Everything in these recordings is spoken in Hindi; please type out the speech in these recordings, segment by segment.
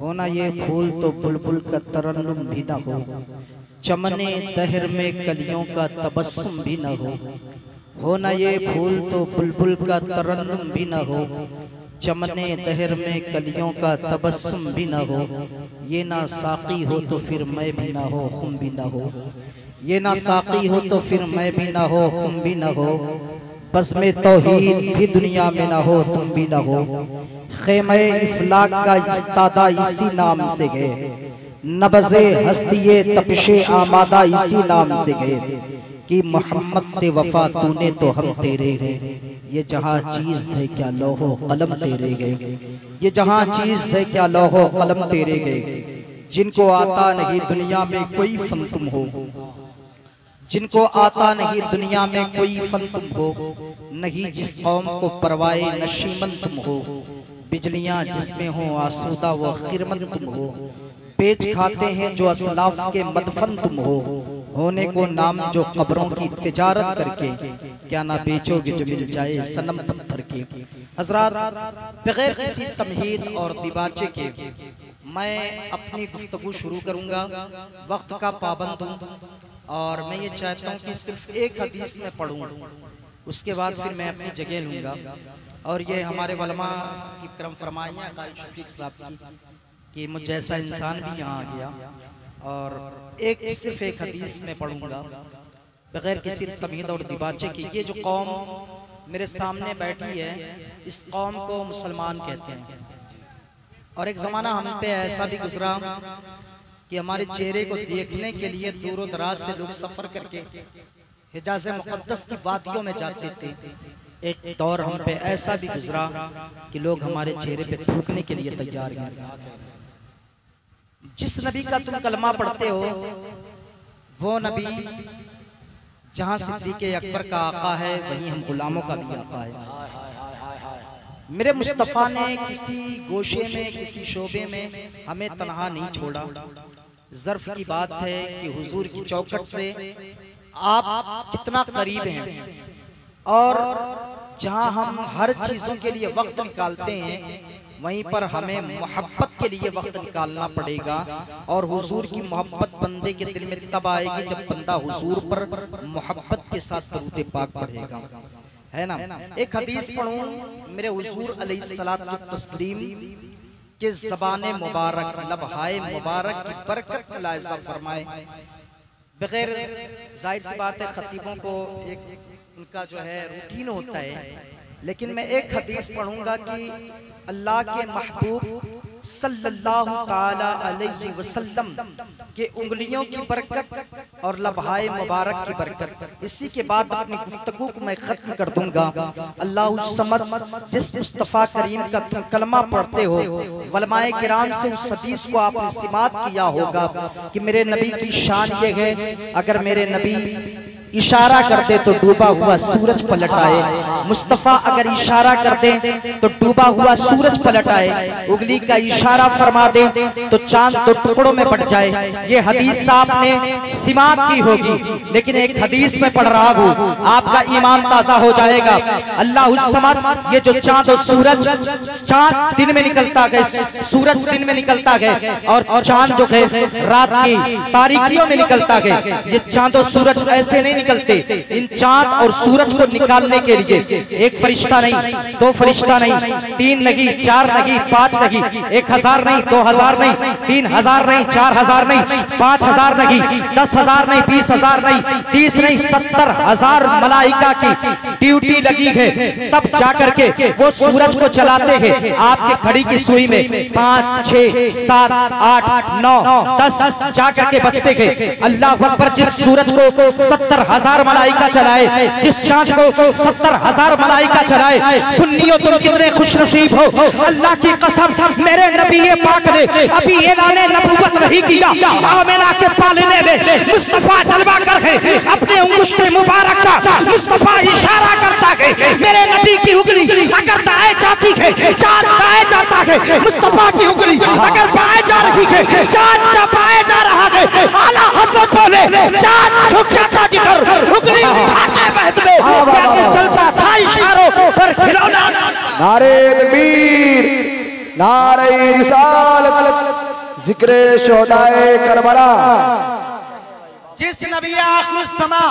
होना ये फूल तो बुलबुल का तरन्नुम भी न हो, चमने दहर में कलियों का तबस्सुम भी न हो। होना ये फूल तो बुलबुल का तरन्नुम भी न हो, चमने दहर में कलियों का तबस्सुम भी न हो। ये ना साकी हो तो फिर मैं भी ना हो, खुम भी ना हो। ये ना साकी हो तो फिर मैं भी ना हो, खुम भी ना हो। बस में तौहीद भी दुनिया में ना हो, तुम भी ना हो। ख़ैमे इफ़लाक का इस्तादा इसी नाम से गए, नबज़े हस्तिये तपिशे आमादा इसी नाम से गए कि मोहम्मद से वफा तूने तो हम तेरे गए। ये जहाँ चीज़ है क्या लौहो कलम तेरे गए, ये जहाँ चीज़ है क्या लौहो कलम तेरे गए। जिनको आता नहीं दुनिया में कोई फन तुम हो, जिनको आता नहीं दुनिया में कोई फन तुम हो। नहीं जिस कौम को परवाए नशीमन तुम हो, बिजलियां जिसमें हो आसूदा व खिरमन तुम हो। पेच खाते हैं जो असलाफ के मदफन तुम हो, होने को नाम जो कब्रों की तिजारत करके, क्या ना बेचोगे जो मिल जाए सनम पत्थर के। हजरात, बगैर किसी तमहीद और दिबाचे के मैं अपनी गुफ्तगू शुरू करूंगा। वक्त का पाबंद हूँ और मैं ये चाहता हूँ कि सिर्फ एक हदीस में पढ़ूँ, उसके बाद फिर मैं अपनी जगह लूँगा। और ये हमारे वलमा की करम फरमाइयाँ शफीक साहब की कि मुझ जैसा इंसान भी यहाँ आ गया। और सिर्फ एक हदीस में पढ़ूँगा बगैर किसी तमहीद और दिबाचे की। ये जो कौम मेरे सामने बैठी है, इस कौम को मुसलमान कहते हैं। और एक ज़माना हम पे ऐसा भी गुजरा कि हमारे चेहरे को देखने के लिए दूरों दराज से लोग सफ़र करके हिजाज़ मुक़द्दस की वादियों में जाते थे। एक दौर हम पे ऐसा भी गुजरा कि लोग हमारे चेहरे पे थूकने के लिए तैयार हैं। जिस नबी का तुम कलमा पढ़ते हो वो नबी जहां सिद्दीक़ अकबर का आका है, वहीं हम गुलामों का भी आका है। मेरे मुस्तफ़ा ने किसी गोशे में, किसी शोबे में हमें तन्हा नहीं छोड़ा। ज़र्फ की बात है कि हुजूर की चौखट से आप कितना करीब हैं, और जहां हम हर चीज़ों के लिए वक्त निकालते हैं, वहीं पर हमें मोहब्बत के लिए वक्त निकालना पड़ेगा। और हुजूर की मोहब्बत बंदे के दिल में तब आएगी जब बंदा हुजूर पर मोहब्बत के साथ दरूद पाक पढ़ेगा, है ना। एक हदीस पढ़ूं मेरे हुजूर अलैहिस्सलातु तस्लीम के ज़बाने मुबारक, लबहाए मुबारक की बरकत मुलाहिज़ा फरमाए। बगैर जाहिर सी बात है खतीबों को एक उनका जो है रूटीन होता है, लेकिन मैं एक हदीस पढ़ूंगा कि अल्लाह के महबूब सल्लल्लाहु ताला अलैहि वसल्लम के उंगलियों की बरकत और लबहाए मुबारक की बरकत। इसी के बाद अपनी गुफ्तगू को मैं खत्म कर दूंगा। अल्लाहु समद, जिस मुस्तफ़ा करीम का तुम कलमा पढ़ते हो, वलमाए किराम से उस हदीस को आपने सिमात किया होगा कि मेरे नबी की शान ये है, अगर मेरे नबी इशारा कर दे तो डूबा हुआ सूरज पलट आए। मुस्तफ़ा अगर इशारा कर दे तो डूबा हुआ सूरज पलट आए। उंगली का इशारा फरमा दे तो चांद दो टुकड़ों में बट जाए। ये हदीस आपने सिमात की होगी, लेकिन एक हदीस में पढ़ रहा हूँ, आपका ईमान ताज़ा हो जाएगा। अल्लाह समद, ये जो चांद और सूरज, चांद दिन में निकलता गए, सूरज दिन में निकलता गए, और चांद जो है रात की तारीखियों में निकलता गए। ये चांद और सूरज ऐसे नहीं निकलते। इन चांद और सूरज को निकालने के लिए एक फरिश्ता नहीं, दो फरिश्ता नहीं, 3 नहीं, 4 नहीं, 5 नहीं, 1000 नहीं, 2000 नहीं, 3000 नहीं, 4000 नहीं, 5000 नहीं, 10,000 नहीं, 20,000 नहीं, 30 नहीं, 70,000 मलाइका की ड्यूटी लगी है। तब जाकर के वो सूरज को चलाते हैं। आपके घड़ी की सुई में 5, 6, 7, 8, 9, 10 जाकर के बचते हैं। अल्लाह अकबर, जिस सूरज को 70,000 मलाइका चलाए, जिस चांद को 70,000 मलाइका चलाए, सुन्नियों तुम कितने खुशनसीब हो। अल्लाह की कसम, मेरे नबी पाक ने अभी ऐलाने नबूवत नहीं किया, आमिना के पालने में मुस्तफा जलवा कर है। अपने अंगुष्ठे मुबारक का मुस्तफा इशारा करता है। मेरे नबी की उंगली अगर दाएं जाती है, चांद दाएं जाता है। मुस्तफा की उंगली अगर बाएं जा रही है, चांद बाएं जा रहा है। आला हज़रत बोले, चांद झुक जाता जिधर, उंगली उठाते बहत में चलता था इशारों पर खिलौना। नारे तकबीर, नारे रिसालत। जिक्र शोहदाए करबला। जिस नबी आखिर समा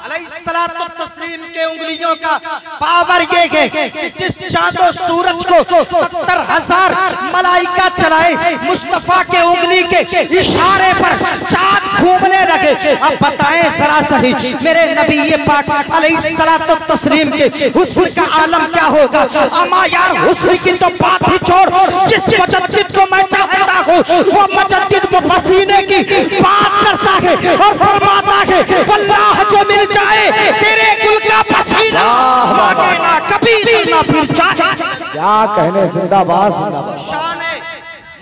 अलैहिस्सलातु तस्लीम के उंगलियों का पावर ये है कि जिस चांदो सूरज को 70,000 मलाइका चलाए, मुस्तफा के उंगली के इशारे पर चांद घूमने लगे। अब बताएं जरा सही मेरे नबी ये पाक अलैहिस्सलातु तस्लीम के हुस्न का आलम क्या होगा। अमा यार हुस्न की तो बात ही छोड़, जिस मुजद्दिद को मैं चाहता हूँ वो मुजद्दिद पसीने की बात करता है और फरमाता है वल्लाह जो मिल जाए तेरे गुल का पसीना मांगे ना कभी ना फिर चाचा। क्या कहने, जिंदाबाद जिंदाबाद। शान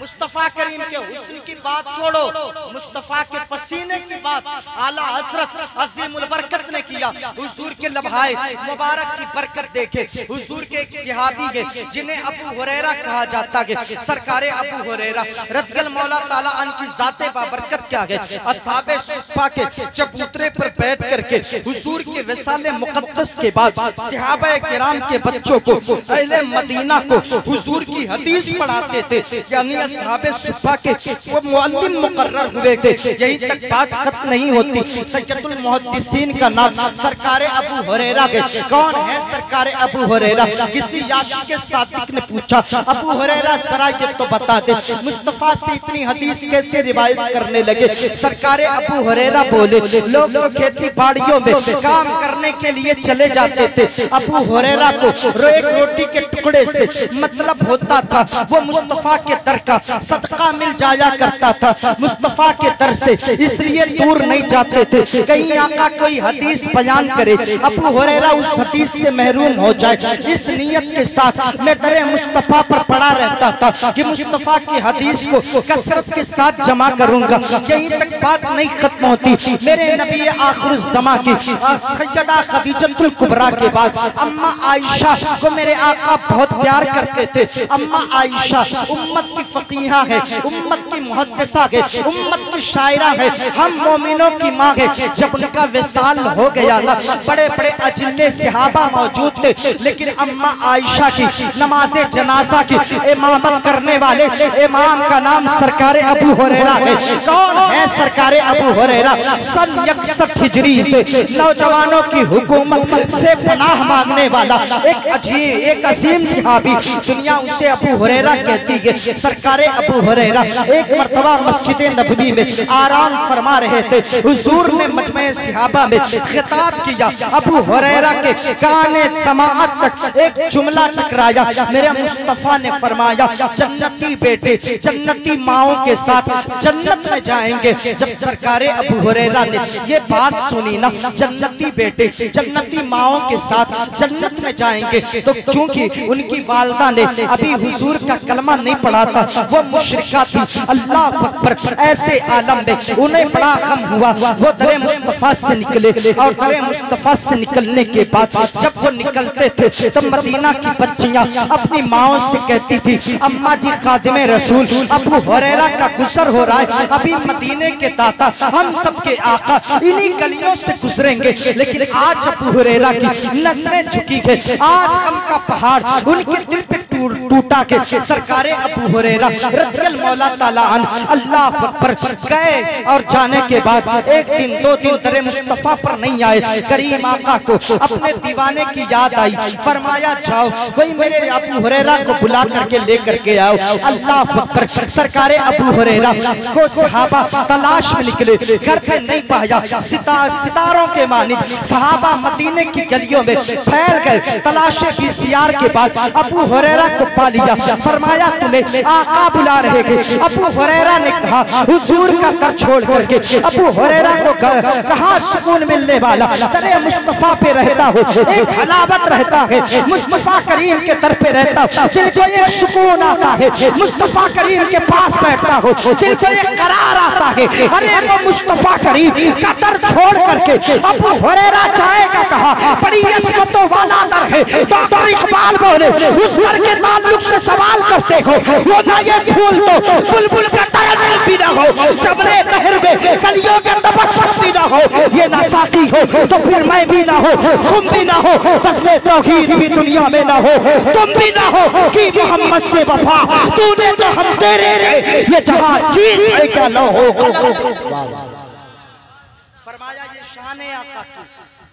मुस्तफा करीम के हुस्न की बात छोड़ो, मुस्तफा के पसीने की बात आला हजरत अजीमुल बरकत ने किया। हुजूर के लम्हाए मुबारक की बरकत देखे। हुजूर के एक सहाबी है जिन्हें अबू हुरैरा कहा जाता है। सरकारे अबू हुरैरा रज़ियल्लाहु मौला ताला अन्हु की जाते बाबरकत क्या है। असहाबे सुफ़ा के चबूतरे पर बैठ करके हुजूर के विसाले मुक़द्दस के बाद सहाबा किराम के बच्चों को अहले मदीना को हुजूर की हदीस पढ़ाते थे। यानी असहाबे सुफ़ा के वो मुअल्लिम मुकर्रर हुए थे। यही तक बात खत्म नहीं होती। सैयदुल मुहद्दिसीन का नाम सरकारे अबू हुरैरा है। कौन है सरकारे अबू हुरैरा? किसी याशिक सादिक ने पूछा अबू हुरैरा जरा ये तो बता दे मुस्तफा से इतनी हदीस कैसे रिवायत करने लगे। सरकारे अबू हुरैरा बोले लोग खेती बाड़ियों में काम करने के लिए चले जाते थे। अबू हुरैरा को एक रोटी के टुकड़े से मतलब होता था वो मुस्तफा के दर का सदका मिल जाया करता था। मुस्तफा के दर से इसलिए दूर नहीं जाते थे कहीं आका कोई हदीस बयान करे अबू हुरैरा उस हदीस से महरूम हो जाए। इस नियत के साथ मैं दरे मुस्तफा पर पड़ा रहता था कि मुस्तफा की हदीस को कसरत के साथ जमा करूंगा। यहीं तक बात नहीं खत्म होती। मेरे नबी आखिर ज़मा की सैयदा खदीजतुल कुबरा के बाद अम्मा आयशा को मेरे आका बहुत प्यार करते थे। अम्मा आयशा उम्मत की फकीहा है, उम्मत की मुहद्दिसा है, उम्मत की शायरा है, हम मोमिनों की माँ है। जब उनका विसाल हो गया ना बड़े बड़े अजिल्ले सहाबा मौजूद थे, लेकिन अम्मा आयशा की नमाज़े जनाजा की इमामत करने वाले इमाम का नाम सरकारे अबू हुरैरा है। कौन है सरकारे अबू हुरैरा? सन 61 हिजरी से नौजवानों की हुकूमत से पनाह मांगने वाला एक अजीम सहाबी, दुनिया उसे अबू हुरैरा कहती है। सरकारे अबू हुरैरा एक मर्तबा मस्जिद नबवी में आराम फरमा रहे थे। हुजूर ने मजमे सहाबा में खिताब किया। अबू हुरैरा के काने समाअत तक एक जुमला टकराया। मेरे मुस्तफा ने फरमाया जन्नती बेटे जन्नती माओं के साथ जन्नत में जाएंगे। जब सरकारे अबू हुरैरा ने ये बात सुनी ना जन्नती बेटे जन्नती माओं के साथ जन्नत में जाएंगे, तो चूंकि उनकी वालदा ने अभी हुजूर का कलमा नहीं पढ़ा था, वो मुशरिका थी। अल्लाह अकबर, ऐसे आलम में उन्हें बड़ा गम हुआ। वो दरे मुस्तफा से निकले और दरे मुस्तफा से निकलने के बाद जब वो निकलते थे तो मदीना की बच्चियां अपनी माओं से कहती थी अम्मा जी खादिमे रसूल अबू हुरैरा का गुजर हो रहा है, अभी मदीने के दाता हम सबके आका इन्हीं गलियों से गुजरेंगे। लेकिन आज अबू हुरैरा की नजरें झुकी है, आज गम का पहाड़ उनके दिल पे टूटा के सरकारे अबू हुरैरा रज़ियल्लाहु मौला ताला अन्हु अल्लाह अकबर गए। और जाने के बाद एक दिन दो दिन दरे मुस्तफा पर नहीं आए। करीम आका को अपने दीवाने की याद आई। फरमाया जाओ कोई मेरे अबू हुरैरा को बुला करके लेकर के आओ। अल्लाह अकबर, सरकारे अबू हुरैरा को सहाबा तलाश में निकले, घर पे नहीं पाया। सितारों के मानिक सहाबा मदीने की गलियों में फैल गए। तलाशे PCR के बाद अबू हुरैरा को पा लिया। फरमाया तुम्हें आका बुला रहे थे। अबू हुरैरा ने कहा हुजूर का दर छोड़ करके अबू हुरैरा को कहाँ सुकून मिलने वाला। तेरे मुस्तफा पे रहता हो, एक हलावत रहता है। मुस्तफा करीम के दर पे रहता हो, दिल को एक सुकून आता है। मुस्तफा करीम के पास बैठता हो, दिल को एक करार आता है। अरे वो मुस्तफा करीम का दर छोड़ करके अबू हुरैरा जाएगा कहा? बड़ी इस्मतों वाला दर है। डॉक्टर इकबाल बोले उस दर के ताल्लुक से सवाल करते हो, वो ना ये फूल तो बुलबुल का तरन्नुम भी ना हो। जबले नहर में कलियों के तबस्सुम भी ना हो, ये ना साकी हो तो फिर मैं भी ना हो, तुम भी ना हो, बस मैं तौहीद भी दुनिया में ना हो, तुम भी ना हो कि मोहम्मद से वफा तूने तो हम तेरे ये जहां चीज है क्या ना हो। फरमाया ये शान आका की,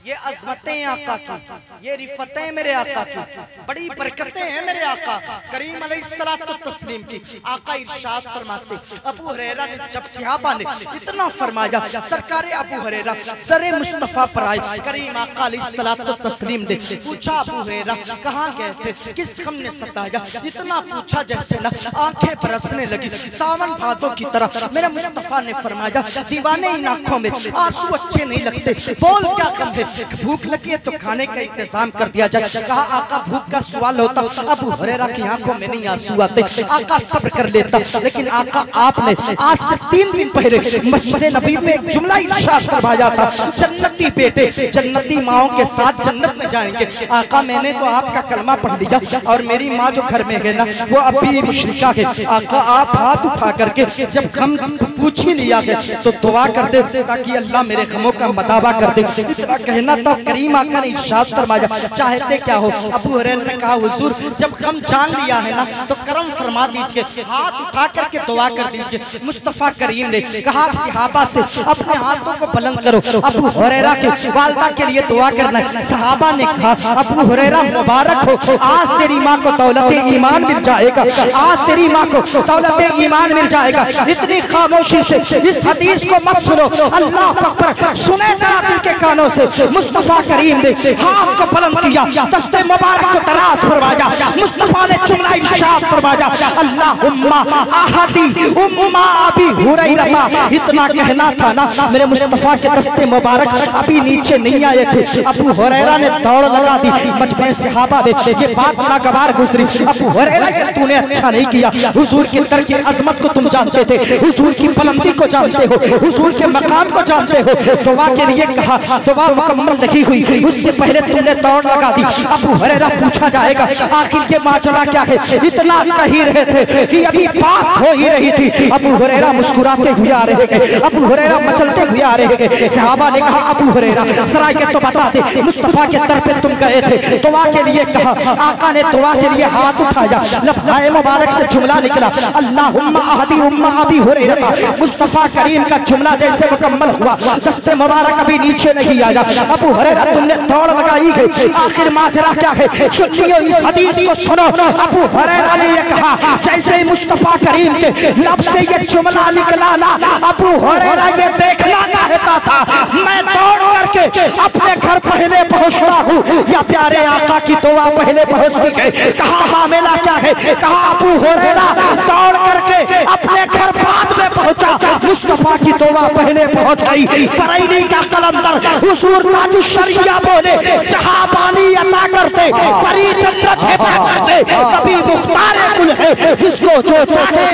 ये अज़मतें आका की, ये रिफतें मेरे आका की, बड़ी बरकतें हैं मेरे आका करीम अलैहिस्सलातु तस्लीम की। आका इरशाद फरमाते, अबू हुरैरा ने जब सहाबा ने इतना फरमाया, सरकार अबू हुरैरा दरे मुस्तफा पर आए, करीम आका अलैहिस्सलातु तस्लीम ने पूछा, अबू हुरैरा कहाँ गए थे, किस गम ने सताया, इतना पूछा जैसे ना आंखें बरसने लगी सावन भादों की तरह। मेरे मुस्तफा ने फरमाया, दीवाने इन आंखों में आंसू अच्छे नहीं लगते, बोल क्या कम है, भूख लगी है तो खाने का इंतजाम कर दिया जाए। कहा आका भूख का सवाल होता, अबू हुरैरा की आंखों में नहीं आंसू आते, आका सब्र कर लेता। लेकिन आका आपने आज से 3 दिन पहले मस्जिद नबी में एक जुमला इरशाद फरमाया था, जन्नती बेटे जन्नती माओं के साथ जन्नत में जाएंगे। आका मैंने तो आपका कलमा पढ़ लिया और मेरी माँ जो घर में है ना वो अभी मुशरिका है। आका आप हाथ उठा करके जब हम पूछ ही लिया है तो दुआ कर दे ताकि अल्लाह मेरे गमों का मदावा कर दे। इतना कहना तो करीम आका ने इरशाद फरमाया, चाहते क्या हो। अबू हुरैरा ने कहा, हुजूर जब हम जान लिया है ना तो करम फरमा दीजिए, हाथ उठा करके दुआ कर दीजिए। मुस्तफा करीम ने कहा सहाबा से अपने हाथों को बुलंद करो, अबू हुरैरा के वालिदा के लिए दुआ करना। सहाबा ने कहा, अबू हुरैरा मुबारक हो, आज तेरी माँ को दौलत ईमान मिल जाएगा, आज तेरी माँ को दौलत ईमान मिल जाएगा। इतनी खामोशी से इस हदीस को मत सुनो, अल्लाह अकबर, सुने जरा दिल के कानों से। मुस्तफा करीम ने हाथ को बुलंद किया, दस्ते मुबारक को दराज फरमाया, मुस्तफा ने जुमला इरशाद फरमाया, अल्लाहुम्मा आहदी उम्मा अबी हुरैरा। इतना कहना था ना, मेरे मुस्तफा के दस्ते मुबारक अभी नीचे नहीं आए थे, अबू हुरैरा ने दौड़ लगा दी। मजमे सहाबा ने ये बात नागवार गुजरी, अबू हुरैरा ये तूने अच्छा नहीं किया, हुजूर के दर की अजमत को तुम जानते थे, हुजूर की बुलंदी को जानते हो, हुजूर के मकाम को जानते हो। दुआ के लिए कहा, दुआ मुकम्मल नहीं हुई उससे पहले तुमने दौड़ लगा दी। अबू हुरैरा पूछा जाएगा आखिर के माजरा क्या है, इतना कह ही रहे थे कि अभी बात हो ही रही थी। अबू हुरैरा मुस्कुराते हुए आ रहे थे, अबू हुरैरा मचलते हुए आ रहे थे। सहाबा ने कहा, अबू हुरैरा सरा ये तो बता दे, मुस्तफा के दर पे तुम गए थे, दुआ के लिए कहा। आका ने दुआ के लिए हाथ उठाया, लफ्ज़ मुबारक से जुमला निकला, अल्लाहुम्मा आहदी उम्मा अबी हुरैरा। मुस्तफा करीम का जुमला जैसे मुकम्मल हुआ, दस्ते मुबारक अभी नीचे नहीं आया। अबू हुरैरा तुमने दौड़ लगाई है, आखिर माजरा क्या है, सुनियो इस हदीस को सुनो। अबू हुरैरा ने ये कहा, जैसे ही मुस्तफा करीम के लब से ये जुमला निकला ना, अबू हुरैरा ये देखना चाहता था मैं दौड़ करके अपने घर पहले पहुंचता हूँ या प्यारे आका की दुआ पहले पहुंचती है। कहा मामला क्या है, कहा अबू हुरैरा दौड़ करके अपने घर बाद में पहुंचा, मुस्तफा की दुआ पहले पहुंच गई। बरेली का कलंदर हुजूर ताजुश शरिया बोले, जहां पानी अता करते परी जन्नत है करते, कभी मुख्तार कुल है जिसको जो चाहे।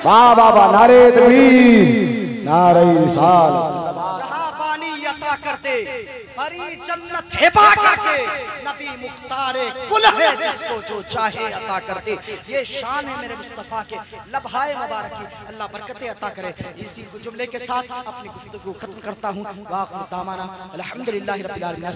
वाह वाह वाह, नारे तकबीर, नारे रिसाल। जहां पानी अता करते परी जन्नत हिबा करके, नबी मुख्तारे कुल है जिसको जो चाहे अता करते। ये शान है मेरे मुस्तफा के लम्हाए मुबारक की, अल्लाह बरकतें अता करे। इसी जुमले के साथ अपनी गुफ्तगू खत्म करता हूँ। वाखिर दामाना अल्हम्दुलिल्लाहि रब्बिल आलमीन।